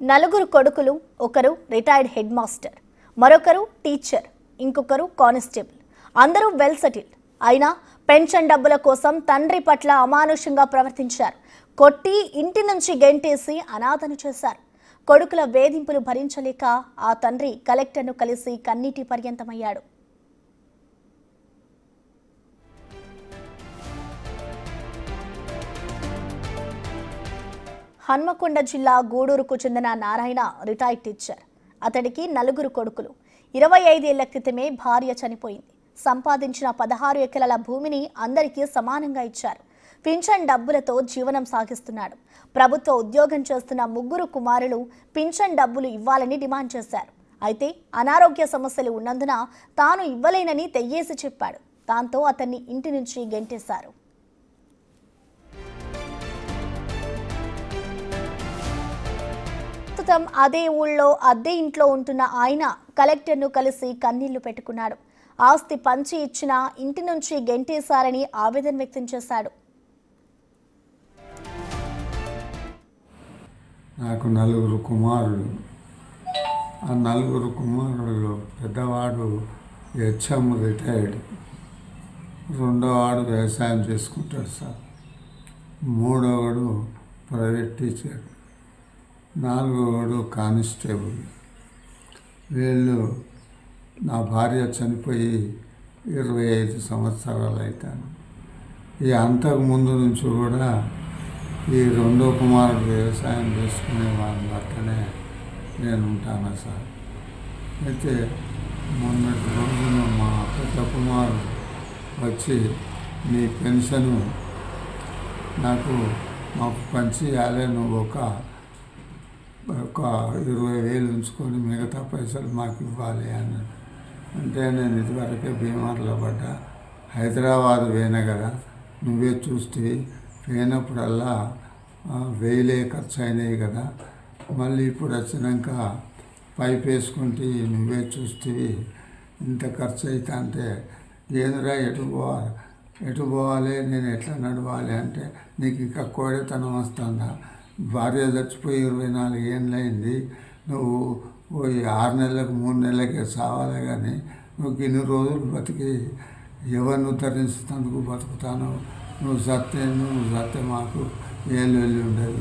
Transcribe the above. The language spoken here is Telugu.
నలుగురు కొడుకులు, ఒకరు రిటైర్డ్ హెడ్ మాస్టర్, మరొకరు టీచర్, ఇంకొకరు కానిస్టేబుల్. అందరూ వెల్ సెటిల్డ్. అయినా పెన్షన్ డబ్బుల కోసం తండ్రి పట్ల అమానుషంగా ప్రవర్తించారు. కొట్టి ఇంటి నుంచి గెంటేసి అనాథను చేశారు. కొడుకుల వేధింపులు భరించలేక ఆ తండ్రి కలెక్టర్ను కలిసి కన్నీటి పర్యంతమయ్యాడు. హన్మకొండ జిల్లా గూడూరుకు చెందిన నారాయణ రిటైర్డ్ టీచర్. అతడికి నలుగురు కొడుకులు. 25 ఏళ్ల క్రితమే భార్య చనిపోయింది. సంపాదించిన 16 ఎకరాల భూమిని అందరికీ సమానంగా ఇచ్చారు. పింఛన్ డబ్బులతో జీవనం సాగిస్తున్నాడు. ప్రభుత్వ ఉద్యోగం చేస్తున్న ముగ్గురు కుమారులు పింఛన్ డబ్బులు ఇవ్వాలని డిమాండ్ చేశారు. అయితే అనారోగ్య సమస్యలు ఉన్నందున తాను ఇవ్వలేనని తెయ్యేసి చెప్పాడు. దాంతో అతన్ని ఇంటి నుంచి గెంటేశారు. ప్రస్తుతం అదే ఊళ్ళో అద్దె ఇంట్లో ఉంటున్న ఆయన కలెక్టర్ను కలిసి కన్నీళ్లు పెట్టుకున్నాడు. ఆస్తి పంచి ఇచ్చినా ఇంటి నుంచి గెంటేశారని ఆవేదన వ్యక్తం చేశాడు. నాకు నలుగురు కుమారులు. ఆ నలుగురు కుమారులు పెద్దవాడు హెచ్ఎం రిటైర్డ్, రెండోవాడు వ్యవసాయం చేసుకుంటాడు సార్, మూడోవాడు ప్రైవేట్ టీచర్, నాలుగోవాడు కానిస్టేబుల్. వీళ్ళు నా భార్య చనిపోయి 25 సంవత్సరాలు అవుతాను. ఈ అంతకు ముందు నుంచి కూడా ఈ రెండో కుమారుడు వ్యవసాయం చేసుకునే వాళ్ళ పక్కనే నేను ఉంటాను సార్. అయితే మొన్నటి రోజున మా పెద్ద కుమారుడు వచ్చి నీ పెన్షను మాకు పంచి ఇవ్వాలి, నువ్వు ఒక 20,000 ఉంచుకొని మిగతా పైసలు మాకు ఇవ్వాలి అన్నాడు. అంటే నేను ఇదివరకే బీమార్లో పడ్డా, హైదరాబాద్ పోయినా కదా, నువ్వే చూస్తే పోయినప్పుడల్లా 1000 ఖర్చు అయినాయి కదా, మళ్ళీ ఇప్పుడు వచ్చినాక పైప్ వేసుకుంటే నువ్వే చూస్తే ఇంత ఖర్చు అవుతా అంటే, ఏందిరా ఎటు పోవాలి నేను ఎట్లా నడవాలి అంటే, నీకు ఇంకా కోడెతనం వస్తుందా, భార్య చచ్చిపోయి 24 ఏళ్ళు అయింది, నువ్వు 6 నెలలకు 3 నెలలకే చావాలి, కానీ నువ్వు ఇన్ని రోజులు బతికి ఎవరిని ఉద్ధరించేందుకు బతుకుతాను, నువ్వు సత్తే మాకు ఏళ్ళు వెళ్ళి ఉండేది.